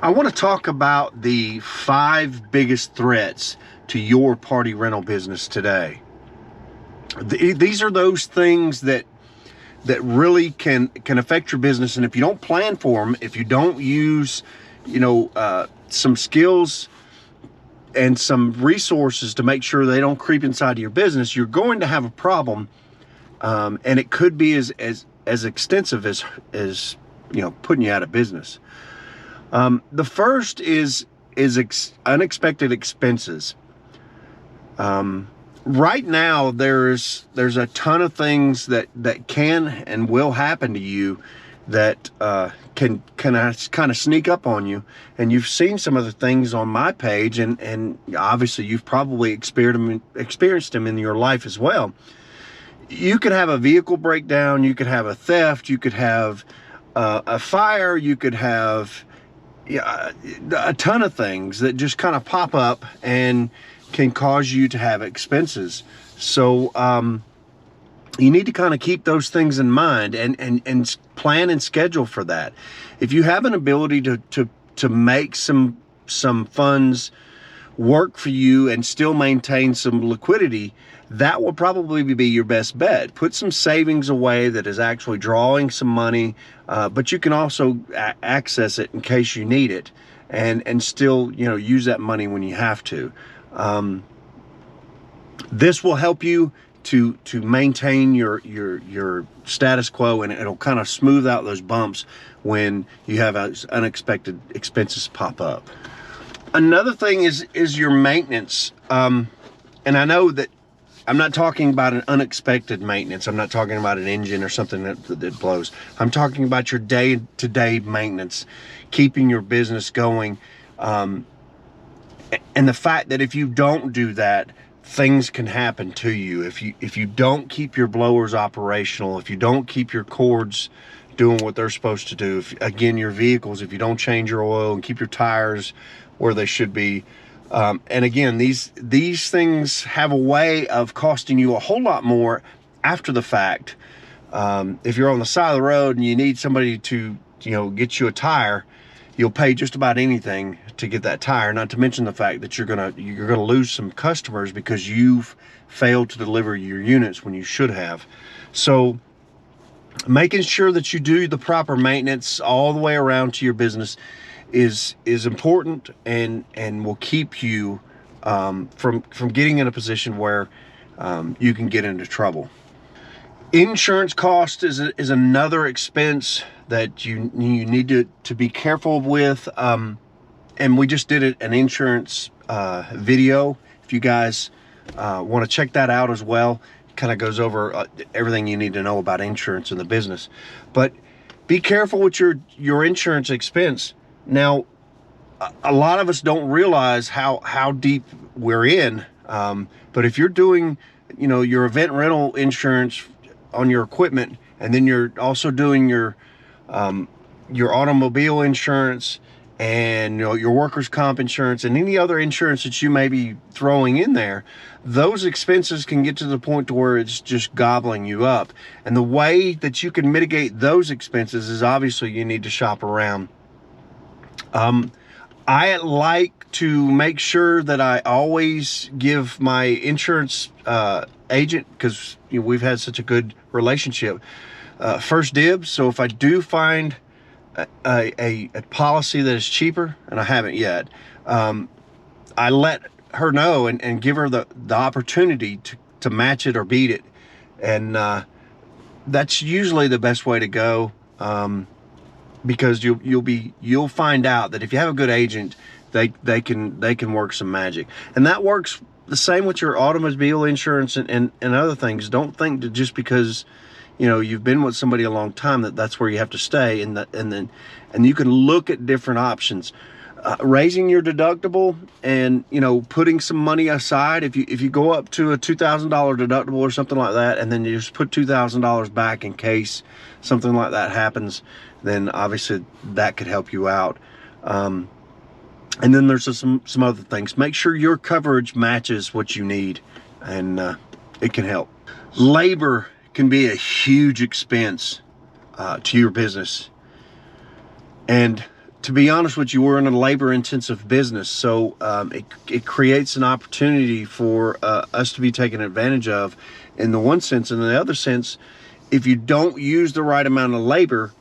I want to talk about the 5 biggest threats to your party rental business today. These are those things that really can affect your business, and if you don't plan for them, if you don't use, some skills and some resources to make sure they don't creep inside of your business, you're going to have a problem, and it could be as extensive as putting you out of business. The first is unexpected expenses. Right now, there's a ton of things that can and will happen to you that can kind of sneak up on you. And you've seen some of the things on my page, and obviously you've probably experienced them in your life as well. You could have a vehicle breakdown, you could have a theft, you could have a fire, you could have a ton of things that just kind of pop up and can cause you to have expenses. So you need to kind of keep those things in mind and plan and schedule for that. If you have an ability to make some funds work for you and still maintain some liquidity, that will probably be your best bet. Put some savings away that is actually drawing some money, but you can also access it in case you need it, and still use that money when you have to. This will help you to maintain your status quo, and it'll kind of smooth out those bumps when you have unexpected expenses pop up. Another thing is your maintenance. And I know that I'm not talking about an unexpected maintenance. I'm not talking about an engine or something that blows. I'm talking about your day-to-day maintenance, keeping your business going. And the fact that if you don't do that, things can happen to you. If you don't keep your blowers operational, if you don't keep your cords doing what they're supposed to do, your vehicles, if you don't change your oil and keep your tires where they should be, and again, these things have a way of costing you a whole lot more after the fact. If you're on the side of the road and you need somebody to get you a tire, you'll pay just about anything to get that tire, not to mention the fact that you're gonna lose some customers because you've failed to deliver your units when you should have. So making sure that you do the proper maintenance all the way around to your business is important, and will keep you from getting in a position where you can get into trouble. Insurance cost is another expense that you need to be careful with. And we just did an insurance video. If you guys want to check that out as well, it kind of goes over everything you need to know about insurance in the business. But be careful with your insurance expense. Now, a lot of us don't realize how deep we're in. But if you're doing, your event rental insurance on your equipment, and then you're also doing your automobile insurance and your workers' comp insurance and any other insurance that you may be throwing in there, those expenses can get to the point to where it's just gobbling you up. And the way that you can mitigate those expenses is obviously you need to shop around. I like to make sure that I always give my insurance agent, because we've had such a good relationship, first dibs. So if I do find a policy that is cheaper, and I haven't yet, I let her know and give her the opportunity to match it or beat it. And that's usually the best way to go, because you'll find out that if you have a good agent, they can work some magic. And that works the same with your automobile insurance and other things. Don't think that just because you've been with somebody a long time that's where you have to stay, and you can look at different options. Raising your deductible and putting some money aside. If you go up to a $2,000 deductible or something like that, and then you just put $2,000 back in case something like that happens, then obviously that could help you out. And then there's some other things. Make sure your coverage matches what you need, and it can help. Labor can be a huge expense to your business. And to be honest with you, we're in a labor-intensive business, so it creates an opportunity for us to be taken advantage of in the one sense. And in the other sense, if you don't use the right amount of labor,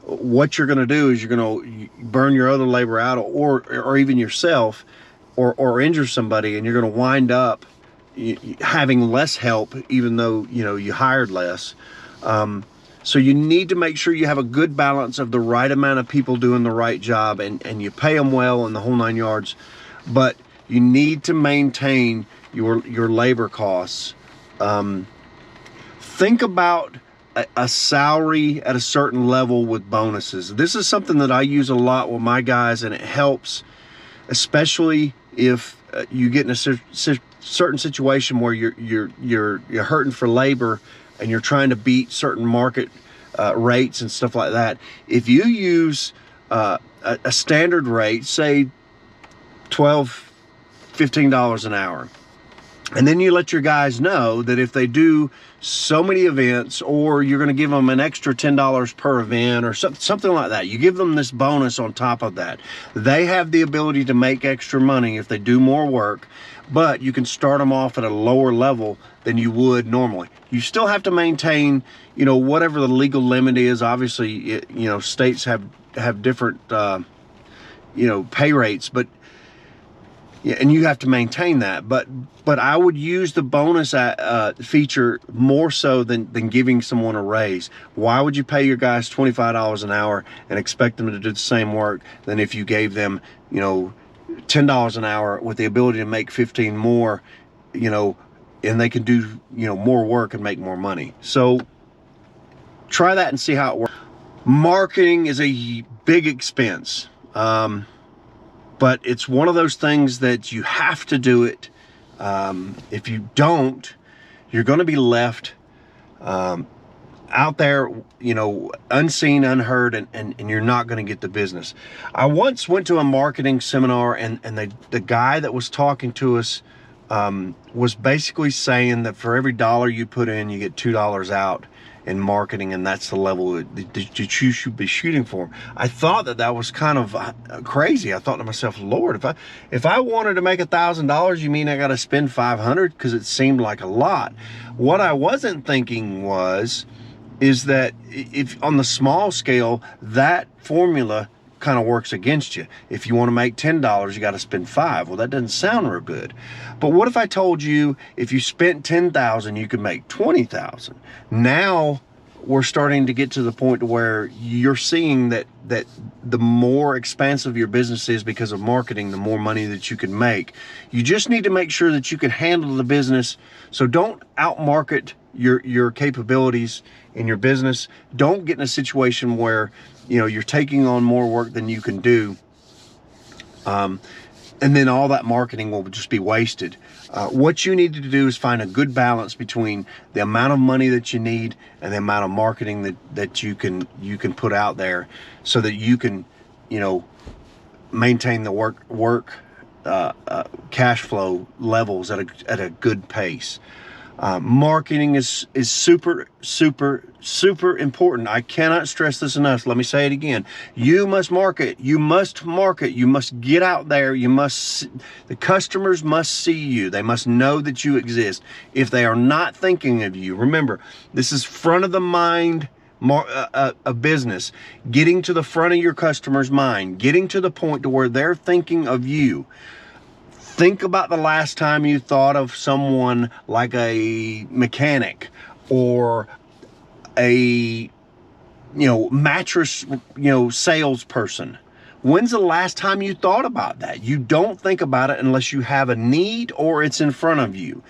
what you're going to do is you're going to burn your other labor out, or even yourself, or injure somebody, and you're going to wind up having less help, even though you hired less. So you need to make sure you have a good balance of the right amount of people doing the right job, and you pay them well and the whole 9 yards. But you need to maintain your labor costs. Think about a salary at a certain level with bonuses. This is something that I use a lot with my guys, and it helps, especially if you get in a certain situation where you're hurting for labor and you're trying to beat certain market rates and stuff like that. If you use a standard rate, say $12, $15 an hour, and then you let your guys know that if they do so many events, or you're going to give them an extra $10 per event or something like that, you give them this bonus on top of that. They have the ability to make extra money if they do more work, but you can start them off at a lower level than you would normally. You still have to maintain, whatever the legal limit is. Obviously, states have different, pay rates, but yeah, and you have to maintain that. But I would use the bonus feature more so than giving someone a raise. Why would you pay your guys $25 an hour and expect them to do the same work than if you gave them, $10 an hour with the ability to make 15 more, and they can do, more work and make more money. So try that and see how it works. Marketing is a big expense. But it's one of those things that you have to do it. If you don't, you're going to be left out there, unseen, unheard, and you're not going to get the business. I once went to a marketing seminar, and the guy that was talking to us was basically saying that for every dollar you put in, you get $2 out in marketing, and that's the level that you should be shooting for. I thought that was kind of crazy. I thought to myself, Lord, if I wanted to make $1,000, you mean I got to spend 500? Because it seemed like a lot. What I wasn't thinking is that if on the small scale, that formula kind of works against you. If you want to make $10, you got to spend $5. Well, that doesn't sound real good. But what if I told you if you spent $10,000, you could make $20,000? Now we're starting to get to the point where you're seeing that the more expansive your business is because of marketing, the more money that you can make. You just need to make sure that you can handle the business. So don't outmarket your capabilities in your business. Don't get in a situation where you're taking on more work than you can do, and then all that marketing will just be wasted. What you need to do is find a good balance between the amount of money that you need and the amount of marketing that you can put out there, so that you can maintain the work cash flow levels at a good pace. Marketing is super, super, super important. I cannot stress this enough. Let me say it again. You must market. You must market. You must get out there. The customers must see you. They must know that you exist. If they are not thinking of you, remember, this is front of the mind a business. Getting to the front of your customer's mind. Getting to the point to where they're thinking of you. Think about the last time you thought of someone like a mechanic or a mattress salesperson. When's the last time you thought about that? You don't think about it unless you have a need or it's in front of you.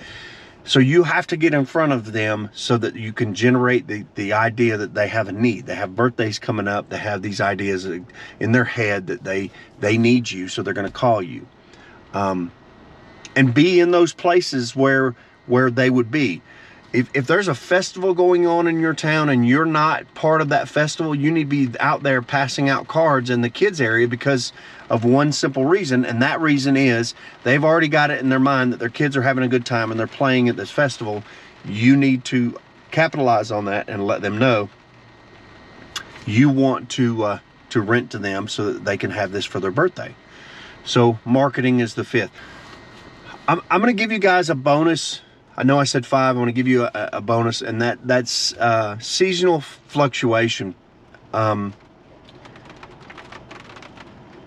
So you have to get in front of them so that you can generate the idea that they have a need. They have birthdays coming up. They have these ideas in their head that they need you, so they're going to call you. And be in those places where they would be. If there's a festival going on in your town and you're not part of that festival, you need to be out there passing out cards in the kids area because of one simple reason. And that reason is they've already got it in their mind that their kids are having a good time and they're playing at this festival. You need to capitalize on that and let them know you want to to rent to them so that they can have this for their birthday. So marketing is the fifth. I'm going to give you guys a bonus. I know I said 5. I want to give you a bonus, and that's seasonal fluctuation.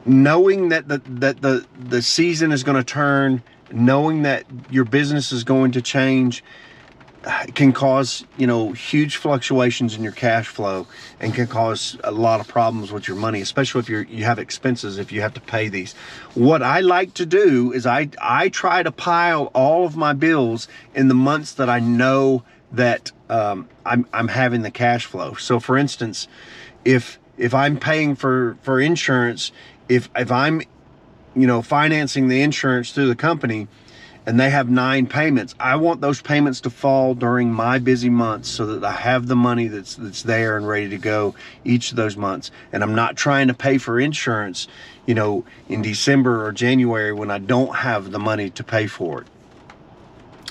Knowing that the season is going to turn, knowing that your business is going to change, can cause, you know, huge fluctuations in your cash flow, and can cause a lot of problems with your money, especially if you have expenses, if you have to pay these. What I like to do is I try to pile all of my bills in the months that I know that I'm having the cash flow. So for instance, if I'm paying for insurance, if I'm, you know, financing the insurance through the company, and they have 9 payments, I want those payments to fall during my busy months so that I have the money that's there and ready to go each of those months. And I'm not trying to pay for insurance, you know, in December or January when I don't have the money to pay for it.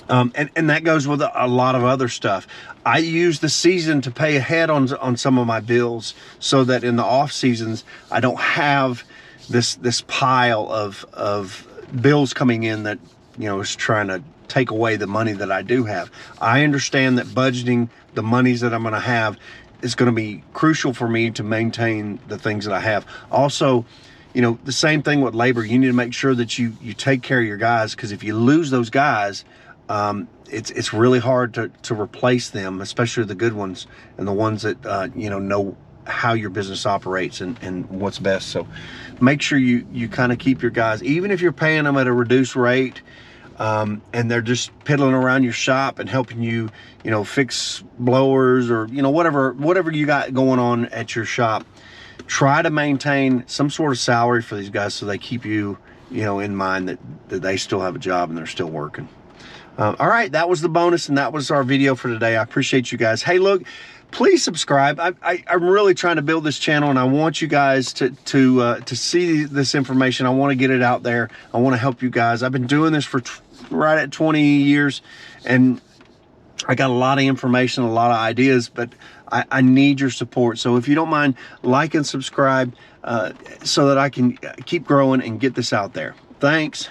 And that goes with a lot of other stuff. I use the season to pay ahead on some of my bills, so that in the off seasons I don't have this pile of bills coming in that, you know, is trying to take away the money that I do have. I understand that budgeting the monies that I'm going to have is going to be crucial for me to maintain the things that I have. Also, you know, the same thing with labor. You need to make sure that you take care of your guys, because if you lose those guys, it's really hard to replace them, especially the good ones and the ones that you know how your business operates and what's best. So make sure you kind of keep your guys, even if you're paying them at a reduced rate, and they're just piddling around your shop and helping you, you know, fix blowers or, you know, whatever you got going on at your shop. Try to maintain some sort of salary for these guys so they keep you, you know, in mind that they still have a job and they're still working. All right, that was the bonus, and that was our video for today. I appreciate you guys. Hey, look, please subscribe. I'm really trying to build this channel, and I want you guys to see this information. I want to get it out there. I want to help you guys. I've been doing this for right at 20 years, and I got a lot of information, a lot of ideas, but I need your support. So if you don't mind, like and subscribe so that I can keep growing and get this out there. Thanks.